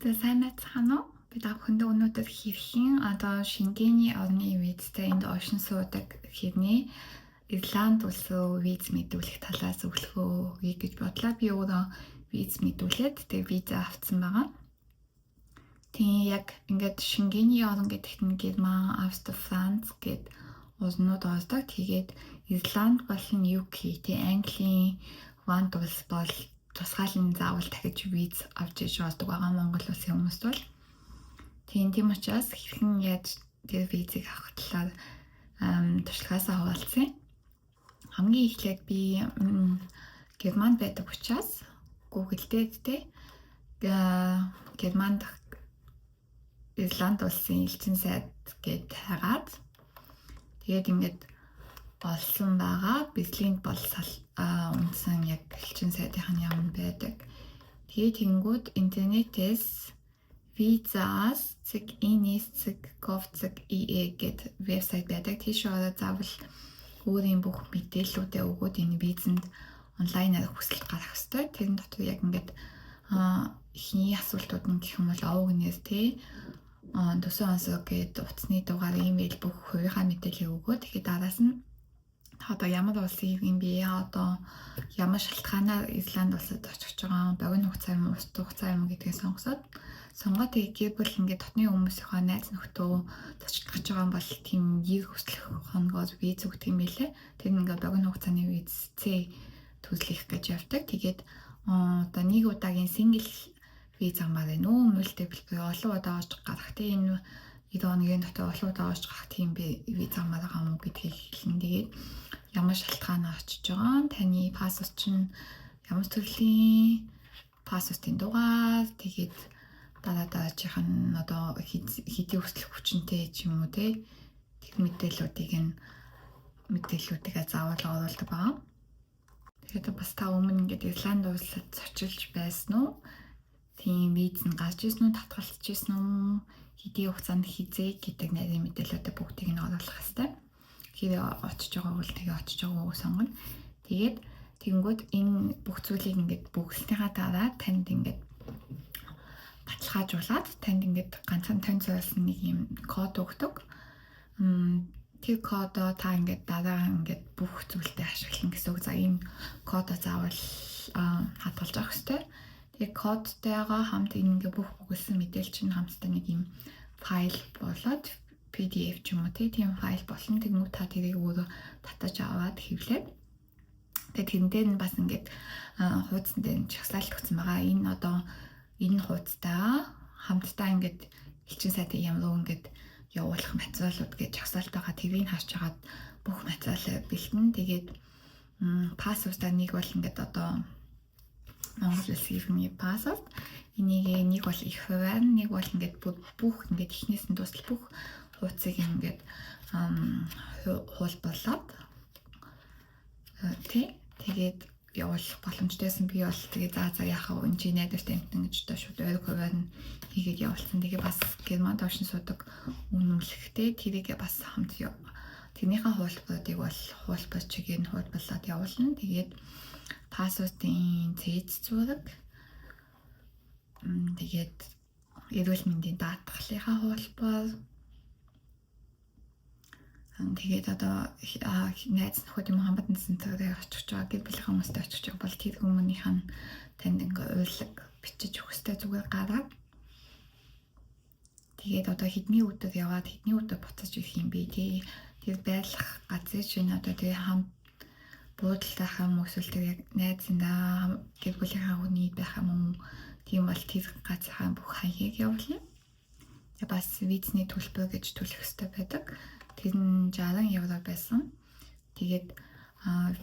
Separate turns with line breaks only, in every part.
За сайн байцгаана уу? Бид бүхэндээ өнөөдөр хэрхэн шингээний орны визтэй энд оршин суудаг хэрний Ирланд улс руу виз мэдүүлэх талаас өглөө өгье гэж бодлоо. Би өөрөө виз мэдүүлээд тэгээ виза авсан байгаа. Тийм яг ингээд шингээний орн гэдэгт нь Герман, Австри, Франц гэд улсууд ордог. Тэгээд Ирланд болон UK тийм Английн Ванд улс бол тусгаалan заавал дахиж виз авч иж болдог байгаа Монгол улсын хүмүүст бол. Тийм учраас хэрхэн яаж тэр визийг авах талаар туршлагаасаа хуваалцсан. Хамгийн эхлээд би Германд байдаг учраас Google дээр Германд Ирланд улсын элчин сайд гэд хагаад тэгээд ингээд болсон байгаа. Берлинд бол үндсэн яг элчин сайдын яам байдаг. Тэгээд тэнгууд интернетээс visas.ines.gov.ie гэд вебсайт байдаг. Тийш ороод заавал өөрийн бүх мэдээллүүдээ өгөөд энэ визэнд онлайнаар хүсэлт гаргах хэрэгтэй. Тэрэн дотор яг ингээд ихний асуултууд нь гэх юм бол овгнээс төсөө онсоо гэд утасны дугаар, имэйл бүх хувийнхаа мэдээллийг өгөө. Тэгэхээр дараас нь одоо ямар улсын юм бэ? Одоо ямар шалтгаанаар Ирланд улсад очих байгаа богино хугацаа юм уу, урт хугацаа юм уу гэдгийг сонгоод гэвэл ингээд дотны хүмүүсийнхээ найз нөхдөө зочлох гэж байгаа юм бол тийм гэр хүслэх хоногоор виз өгдөг юм байлээ. Тэр нь ингээд богино хугацааны виз C төслөх гэж явдаг. Тэгээд одоо нэг удаагийн сингл виз амаар байна уу? Мультипл буюу олон удаа оож гарах тийм энэ 90 хоногийн дотор олон удаа оож гарах тийм виз амаар байгаа юм уу гэдгийг хэлнэ. Тэгээд ямар шалтгаанаар очиж байгаа, таны паспорт чинь ямар төрлийн паспортын дугаар, тэгээд дараачих нь одоо хэдийн өсөлт хүчинтэй ч юм уу тэр мэдээллүүдийг заавал оруулдаг байгаа. Тэгээд бас та өмнө ингээд Ирланд улсад очилж байсан уу? Тийм виз нь гарч ирсэн үү, татгалзаж ирсэн үү? Хэдийн хугацаанд хизээ гэдэг нарийн мэдээлэлүүд бүгдийг нь оруулах хэрэгтэй. Хэрэг очиж байгаа бол тэгээ очиж байгаагүй сонгоно. Тэгээд тэгэнгүүт энэ бүх зүйлийг ингээд бүгдснийхаа дараа танд ингээд баталгаажуулаад танд ингээд ганцхан тань зориулсан нэг юм код өгдөг. Тэр кодоо та ингээд дараа ингээд бүх зүйлтэй ашиглана гэсэн үг. За энэ кодоо заавал хадгалж авах хэрэгтэй. Тэгээ кодтойгоо хамт ингээд бүх бүгэлсэн мэдээлэл чинь хамтдаа нэг юм файл болоод PDF ч юм уу тийм файл болно. Тэгмүү та тэрийг өөрөө татаж аваад хэвлээд тэгээд тэрэн дээр нь бас ингээд хуудсан дээр нь чагсаалт өгсөн байгаа. Энэ хуудастай хамтдаа ингээд элчин сайтын яам руу ингээд явуулах материалууд гэж чагсаалт байгаа. Тэрийг харж хагаад бүх материалаа бэлтэн. Тэгээд паспортаа нэг бол ингээд одоо Монгол улсын иргэний паспорт. Энийг нэг бол их хуваар, нэг бол ингээд бүх ингээд эхнээс нь дуустал бүх хуудсыг ингээд хуулбарлаад тэгээд явуулах боломжтойсэн. Би бол тэгээд за яхаа энэ найдвартай амтан гэж одоо шууд ойр хуваар нь хийгээд явуулсан. Тэгээ бас Германд оршин суудаг үнэмлэхтэй тэрийг бас хамт тэрнийхээ хуулбаруудыг бол хуулбар чигээр нь хуулбарлаад явуулна. Тэгээд паспортын цэц зураг, тэгээд эрүүл мэндийн даатгалынхаа хуулбар, тэгээд одоо найз нөхөд юм хамбатны центрээр очих жоо гэр бүлийн хүмүүстэй очих жоо бол тэр хүмүүнийх нь танд ингээ уйлаг бичиж өгөх хэрэгтэй зүгээр гараад тэгээд одоо хэдний өдөр яваад хэдний өдөр буцаж ирэх юм бэ тэр байлах газрын чинь одоо тэр хамт буудлаа хам эсвэл тэр яг найзындаа гэр бүлийнхаа хүний байх юм уу тийм бол тэр газрын бүх хаягийг явуулна. Тэгээд бас визний төлбөр гэж төлөх хэрэгтэй байдаг. Тэр нь 60 евро байсан. Тэгээд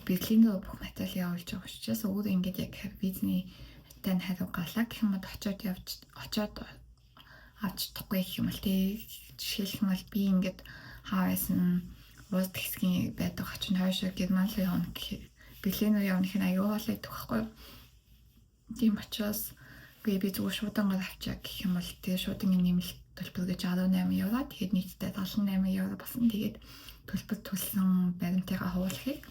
Берлин руу бүх материал явуулж байгаа учраас өөр ингээд яг визний тань хариу гарлаа гэх юм бол очиод авч чадахгүй гэх юм бол жишээлх юм бол би ингээд хаваасан уус хэсгийн байдаг очино хойшоо Герман руу явна гэх Берлин руу явах нь аюу хоолой төгөхгүй. Тийм учраас би зүгээр шуудангаар авчаа гэх юм бол тэгээ шуудангийн нэмэлт төлбөр гэж 18 евро. Тэгээд нийтдээ 78 евро болсон. Тэгээд төлбөр төлсөн баримтынхаа хуулахыг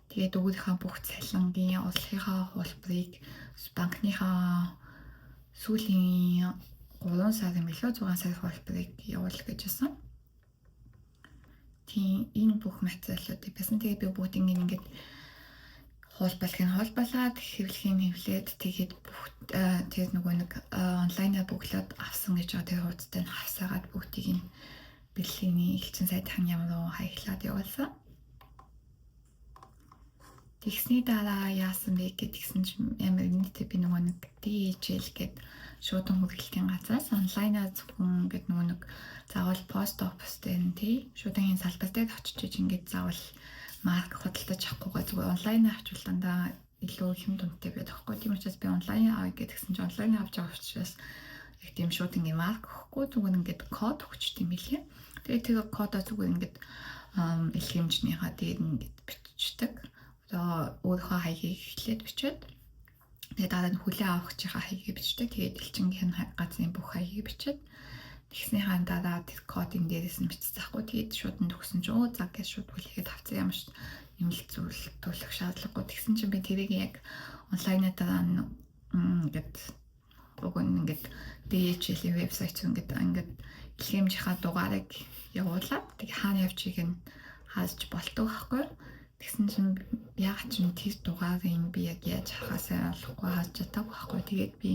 тэгээд өөрийнхөө бүх цалингийн, улсынхаа хуулбарыг, банкныхаа сүүлийн 3 сарын билүү 6 сарын хөлбөрийг явуул гэж байсан. Тийм энэ бүх материалуудыг байсан. Тэгээд би бүгдийг ингээд хуулбалаад хэвлээд тэгээд бүх тэр нөгөө нэг онлайнаар бүглээд авсан гэж байгаа тэр хуудастай нь хавсаагаад бүгдийг нь бэлгийн элчин сайдхан ямар руу хаяглаад явуулсан. Тэгсний дараа яасан бэ гэдгсэн чинь ямар нийтээ би нөгөө нэг DHL гэдэг шуудан хүргэлтийн газраас онлайнаар зөвхөн ингээд нөгөө нэг заавал пост оффис дээр нь тий шуудангийн салбар дээр очиж ингээд заавал марк худалдаж авахгүйгээ зүгээр онлайнаар авчвал дандаа илүү хэм дүнтэй байдаг байхгүй. Тийм учраас би онлайн авъя гэдгсэн чинь онлайн авч байгаа учраас яг тийм шуудангийн марк өгөхгүй зүгээр ингээд код өгчт юм билээ. Тэгээд тэр кодоо зүгээр ингээд их хэмжнийхаа дээр ингээд бичдэг. Одоо өөрийнхөө хаягийг эхлээд бичээд тэгээд дараа нь хүлээн авахчийнхаа хаягийг бичдэг. Тэгээд элчингийн газрын бүх хаягийг бичээд тэгснийхаа дараа тэр кодын дээрээс нь биччихгүй. Тэгээд шууд нь төгсөн чинь оо за гэж шууд хүлээгээд авцсан юм шүү. Юм л зүйл төлөх шаардлагагүй. Тэгсэн чинь би тэрийг яг онлайнаар ингээд ингээд DHL-ийн вебсайт ингээд илгээмжийнхаа дугаарыг явуулаад тэг хаана явчихыг нь хааж болдог байхгүй. Тэгсэн чинь яг ч тэр дугаарыг би яг яаж хахаасаа болохгүй хааж чадаагүй байхгүй. Тэгээд би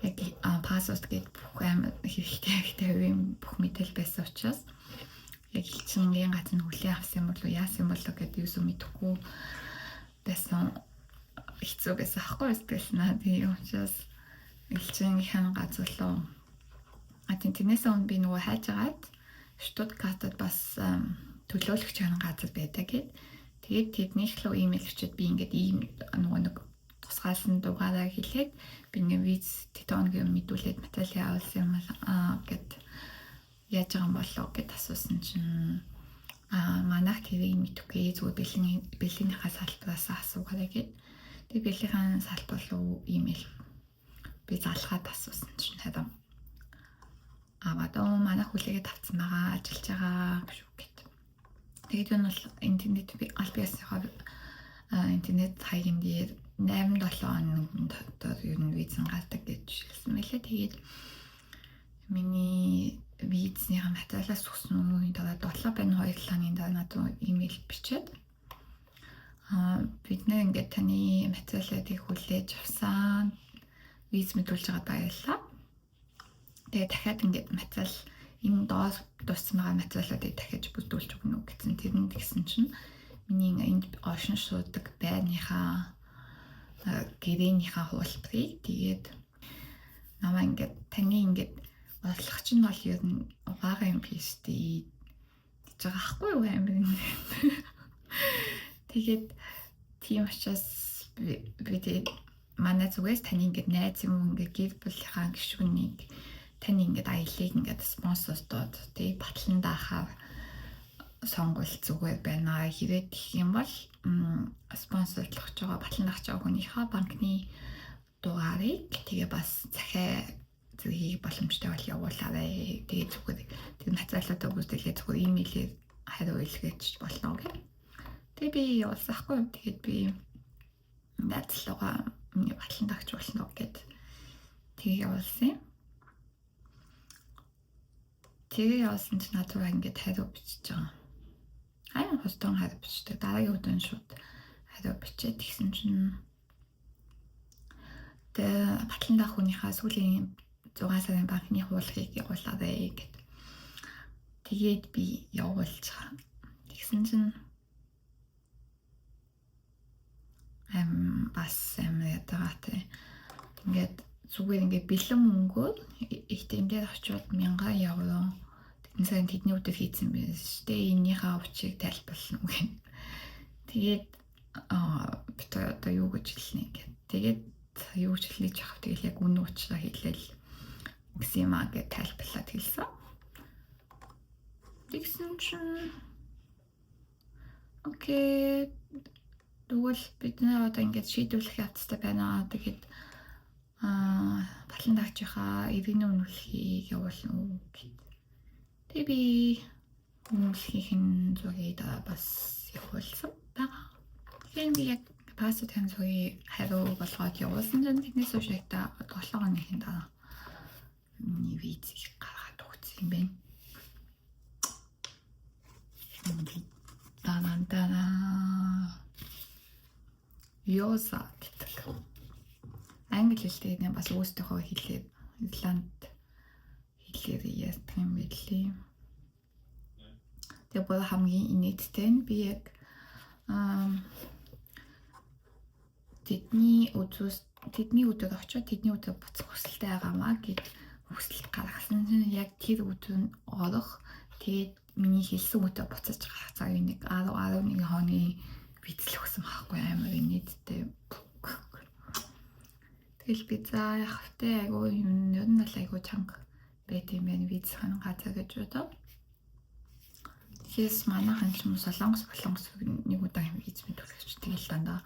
яг пассворд гэдэг бүх амар хэрэгтэй үеийн бүх мэдээлэл байсан учраас яг элчингийн газар нь хүлээн авсан юм болов яасан болов гэдэг юусоо мэдэхгүй байсан хэцүү байсан ахгүй байсан. Тийм учраас элчингийн газар руу тэрнээс өмнө би нөгөө хайж агаад Штутгартад бас төлөөлөгч газар байдаг гэд. Тэгээд тэднийх рүү имэйл өчөөд би ингээд ийм нөгөө нэг тусгаалсан дугаараа хэлээд би ингээд виз тетоногийн мэдүүлээд материал явуулсан юм гэд яаж байгаа юм болоо гэд асуусан чинь манайх тэрийг мэдвгүй зүгээр бэлгийнхаа салбараас асуугаарай гэд. Тэгээд бэлгийн салбар руу имэйл би залгаад асуусан чинь харин манайх хүлээгээд авсан байгаа ажиллаж байгаа шүү гэд. Тэгээд энэ бол интернет би альбиасынхаа интернет хаягийн дээр 8-7 хоногийн дотор ер нь визэн гардаг гэж хэлсэн мэлээ. Тэгээд миний визний материалаас өгсөн үеийн дараа 7 байна 2 хоногийн дараа надад имэйл бичээд бид нэ ингээд таны материалыг хүлээж авсан виз мэдүүлж байгаад баярлалаа. Тэгээд дахиад ингээд материал энэ доор дуссан байгаа материалуудыг дахиж бүрдүүлж өгнө үү гэсэн. Тэр нь тэгсэн чинь миний энд ошин шуудаг байрныхаа гэрээнийхаа хуулбарыг тэгээд намаа ингээд таны ингээд орлогч нь бол ер нь угаага юм биш дээ гэж байгаа ахгүй юу амир. Тэгээд тийм учраас би манай зүгээс таны ингээд найз юм ингээд гэр бүлийнхаа гишүүнийг таны ингээд аялыг ингээд спонсордод тий батлан даахаар сонгуул зүгээр байна. Хэрэг гэх юм бол спонсорлох байгаа батлан даах байгаа хүнийхээ банкны дугаарыг тэгээ бас захиа зэргийг боломжтой бол явуулаарай. Тэгээ зүгээр тэр материалуудаа бүрдүүлээ зүгээр имэйлээр хариу илгээж болно гэх. Тэгээ би явуулсахгүй. Тэгээд би найзлуугаа миний батлан даагч болно гэд тэгээ явуулсан. Тэгээ явуулсан чинь надад ингээд хариу бичиж байгаа. Аян хостон хариу бичдэг. Дараагийн өдөр шууд хариу бичээд тэгсэн чинь тэ батлан даах хүнийхээ сүүлийн 6 сарын банкны хуулийг явуулаарай гэд. Тэгээд би явуулж байгаа. Тэгсэн чинь бас ятаатай ингээд зүгээр ингээд бэлэн мөнгөөр ATM-дээр очиод 1000 евро тэдний сайн тэдний өдөр хийсэн байсан шүү дээ. Энийхээ учрыг тайлбарлана гэх. Тэгээд бид одоо юу гэж хэлнэ гэх. Тэгээд юу ч хэлж авах тэгэл яг үнэн учраа хэлээл гэсэн юм аа гэж тайлбарлаад хэлсэн. Тэгсэн чинь окей тэгвэл бид нэр одоо ингээд шийдвэрлэх явцтай байна. Тэгээд батлан даагчийнхаа эвэний үнэлгийг явуулна уу гэд. Тэгээ би үнэлгийнх нь зургийг бас явуулсан байгаа. Тэгэхээр би яг паспорт хяналтын хариу болгоод явуулсан чинь тэрнээс хойш яг та 7 хоногийн дараа миний визийг гаргаад өгсөн юм байна. Ёса гэдэг. Англи хэлтэй нэг бас өөртөөхөө хэлээд Ирланд хэлээр яадаг юм билээ. Тэгээ бол хамгийн инээдтэй нь би яг тэдний өдөр очиод тэдний өдөр буцах хүсэлтэй байгаамаа гэд хүсэл гаргасан чинь яг тэр өдөр нь орох тэгээд миний хэлсэн өдөр буцаж гарах цаг нэг 10-11 хоногийн визлэх гэсэн байхгүй амар инээдтэй. Тэгэл би за явахтай айгу юм ер нь бол айгу чанга байт юм байна виз хан газар гэж бодоо. Тэгээс манайхан ч юм солонгос нэг удаа виз мэдүүлж тэгэл дандаа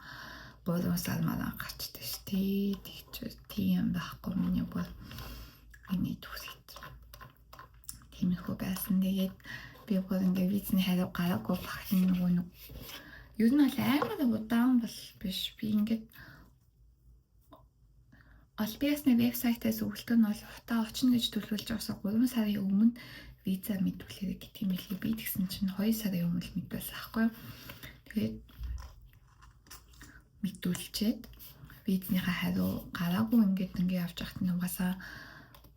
болоосаар манай гачтай штий тэгч тийм байхгүй миний бол миний түүсэт. Тиймэрхүү байсан. Тэгээд би бол ингээ визний хариу гараагүй багтсан нөгөө нэг ер нь бол амар удаан бол биш. Би ингээд Альбиасны вебсайтаас өгөлтөө нь бол утаа очно гэж төлөвлөж байгаасаа 3 сарын өмнө виза мэдүүлээрэй гэдэг юм хэлээ. Би тэгсэн чинь 2 сарын өмнө мэдүүлсэн аахгүй. Тэгээд мэдүүлчихэд визнийхаа хариу гараагүй ингээд явж байхад нь угаасаа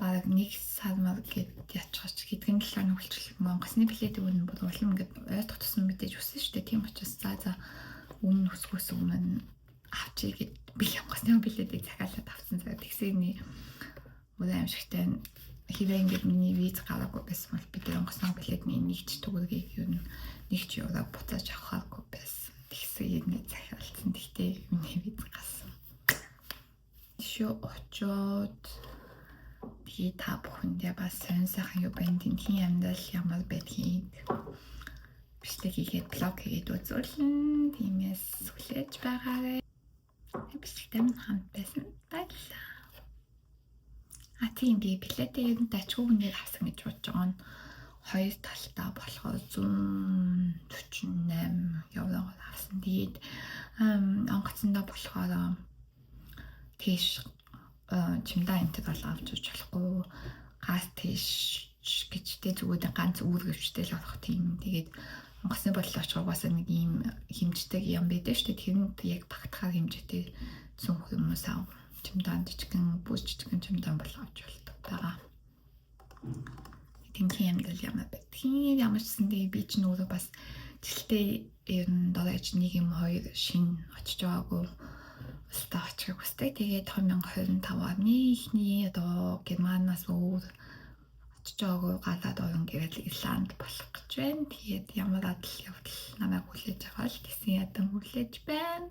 бараг 1 сар мар гэд ячаач хэдхэн 7 хоног болчихлоо. Монгосны билетийг үнэн бол улам ингээд ойлгох тусам мэдээж үсэн шүү дээ. Тийм учраас за өмнө өсгөөс өмнө авчиг гэд би монгосны билетийг захиалаад авсан. Тэгсэний мөн аимшигтай хэрэг ингээд миний виз гараагүй байсан бол бид монгосны билетний нэгч төгрөгийг юу нэг ч яваа буцааж авахгүй байсан. Тэгсэний захиалсан. Тэгтээ миний виз гасан. Шо очоод би та бүхэндээ бас сонь сайхан юу байна тэнхийн амьдрал ямар байдгийг бичлэг хийгээд блог хийгээд үзүүлэн тиймээс хүлээж байгаарай. Бичлэгтэй хамт байсан баярлалаа. Тийм би билетээ ер нь дачгүй хүнээр авсан гэж бодож байгаа нь 2 талтай болохоор 148 евроор авсан. Тэгээд онгоцондоо болохоор тийш чимдаа энтэд бол авч иж болохгүй газ тийш гэжтэй зүгээр ганц үүргэвчтэй л болох тийм. Тэгээд онгоцны бодлооч угаасаа нэг ийм хэмждэг юм байдаг шүү дээ. Тэрэнд яг багтахаар хэмжээтэй цүнх хүмүүс ав чимдаан жижигэн бүс жижигэн чимдаан бол авч болдог байгаа. Тэнхийн амьдрал ямар байдгийг ямар ч сэндээ би ч нөөрэө бас жилдээ ер нь дөрөж 1 юм 2 шин очиж байгаагүй устаа очих хүсдэг. Тэгээд 2025 оны ихний одоо Германаас өөр очиж байгаагүй гадаад орн гэвэл Ирланд болох гэж байна. Тэгээд ямар адал явдал намайг хүлээж аваад гэсэн ядан хүлээж байна.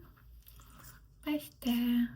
Баяртай.